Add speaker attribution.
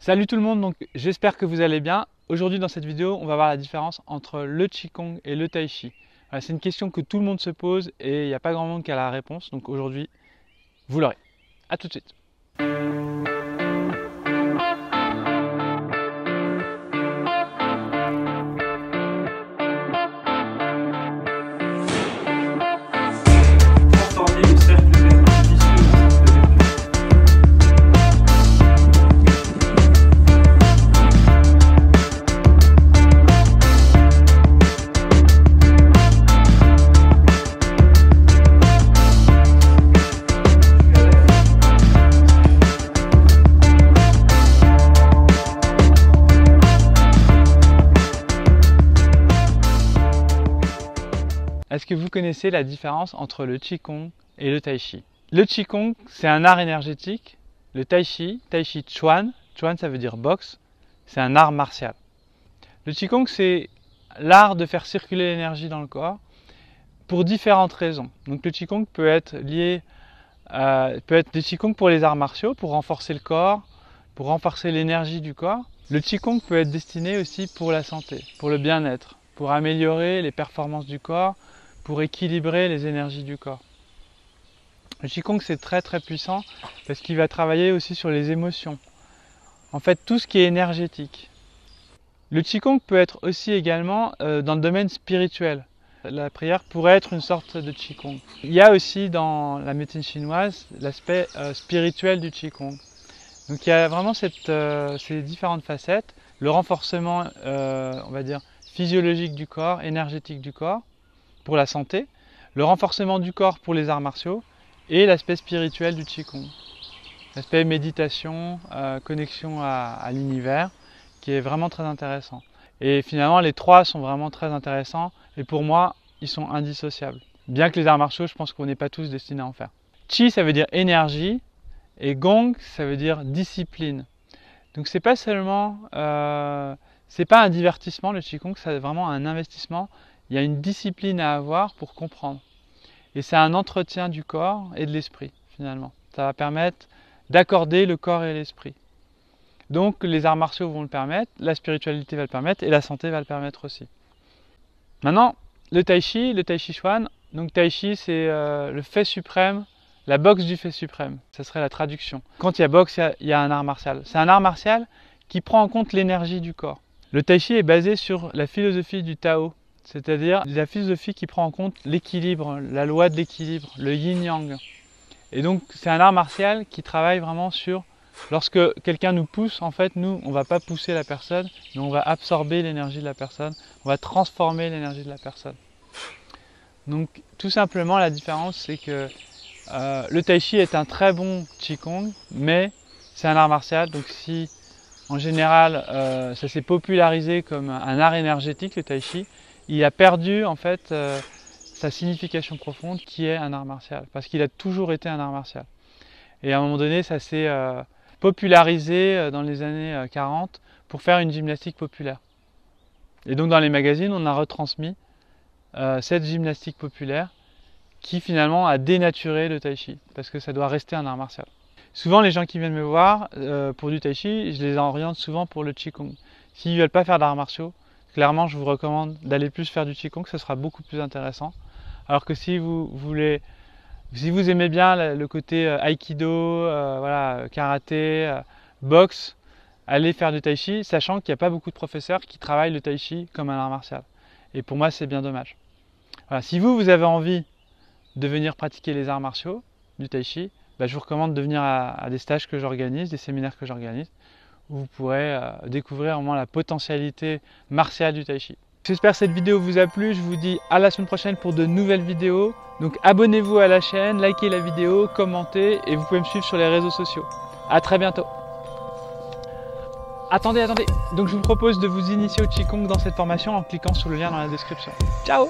Speaker 1: Salut tout le monde, donc j'espère que vous allez bien. Aujourd'hui dans cette vidéo, on va voir la différence entre le Qigong et le Tai Chi. Voilà, c'est une question que tout le monde se pose et il n'y a pas grand monde qui a la réponse. Donc aujourd'hui, vous l'aurez. A tout de suite. Est-ce que vous connaissez la différence entre le Qigong et le Tai Chi? Le Qigong, c'est un art énergétique. Le Tai Chi Chuan, Chuan ça veut dire boxe, c'est un art martial. Le Qigong, c'est l'art de faire circuler l'énergie dans le corps pour différentes raisons. Donc le Qigong peut être lié, peut être du Qigong pour les arts martiaux, pour renforcer le corps, pour renforcer l'énergie du corps. Le Qigong peut être destiné aussi pour la santé, pour le bien-être, pour améliorer les performances du corps, pour équilibrer les énergies du corps. Le Qigong c'est très puissant parce qu'il va travailler aussi sur les émotions. En fait tout ce qui est énergétique. Le Qigong peut être aussi également dans le domaine spirituel. La prière pourrait être une sorte de Qigong. Il y a aussi dans la médecine chinoise l'aspect spirituel du Qigong. Donc il y a vraiment ces différentes facettes. Le renforcement, on va dire, physiologique du corps, énergétique du corps, pour la santé, le renforcement du corps pour les arts martiaux et l'aspect spirituel du Qigong. L'aspect méditation, connexion à l'univers, qui est vraiment très intéressant. Et finalement, les trois sont vraiment très intéressants et pour moi, ils sont indissociables. Bien que les arts martiaux, je pense qu'on n'est pas tous destinés à en faire. Qi, ça veut dire énergie et Gong, ça veut dire discipline. Donc c'est pas seulement, c'est pas un divertissement le Qigong, c'est vraiment un investissement. Il y a une discipline à avoir pour comprendre. Et c'est un entretien du corps et de l'esprit, finalement. Ça va permettre d'accorder le corps et l'esprit. Donc les arts martiaux vont le permettre, la spiritualité va le permettre et la santé va le permettre aussi. Maintenant, le Tai Chi Chuan. Donc Tai Chi, c'est le fait suprême, la boxe du fait suprême. Ça serait la traduction. Quand il y a boxe, il y a un art martial. C'est un art martial qui prend en compte l'énergie du corps. Le Tai Chi est basé sur la philosophie du Tao. C'est-à-dire la philosophie qui prend en compte l'équilibre, la loi de l'équilibre, le yin-yang. Et donc c'est un art martial qui travaille vraiment sur, lorsque quelqu'un nous pousse, en fait nous on ne va pas pousser la personne, mais on va absorber l'énergie de la personne, on va transformer l'énergie de la personne. Donc tout simplement la différence c'est que le Tai Chi est un très bon Qigong, mais c'est un art martial, donc si en général ça s'est popularisé comme un art énergétique le Tai Chi, il a perdu en fait sa signification profonde qui est un art martial, parce qu'il a toujours été un art martial. Et à un moment donné, ça s'est popularisé dans les années 40 pour faire une gymnastique populaire. Et donc dans les magazines, on a retransmis cette gymnastique populaire qui finalement a dénaturé le Tai Chi, parce que ça doit rester un art martial. Souvent les gens qui viennent me voir pour du Tai Chi, je les oriente souvent pour le Qigong. S'ils ne veulent pas faire d'arts martiaux, clairement, je vous recommande d'aller plus faire du Qigong, ce sera beaucoup plus intéressant. Alors que si vous aimez bien le côté Aikido, voilà, karaté, boxe, allez faire du Tai Chi, sachant qu'il n'y a pas beaucoup de professeurs qui travaillent le Tai Chi comme un art martial. Et pour moi, c'est bien dommage. Voilà, si vous avez envie de venir pratiquer les arts martiaux, du Tai Chi, je vous recommande de venir à des stages que j'organise, des séminaires que j'organise, où vous pourrez découvrir vraiment la potentialité martiale du Tai Chi. J'espère que cette vidéo vous a plu, je vous dis à la semaine prochaine pour de nouvelles vidéos. Donc abonnez-vous à la chaîne, likez la vidéo, commentez et vous pouvez me suivre sur les réseaux sociaux. A très bientôt. Attendez, donc je vous propose de vous initier au Qigong dans cette formation en cliquant sur le lien dans la description. Ciao!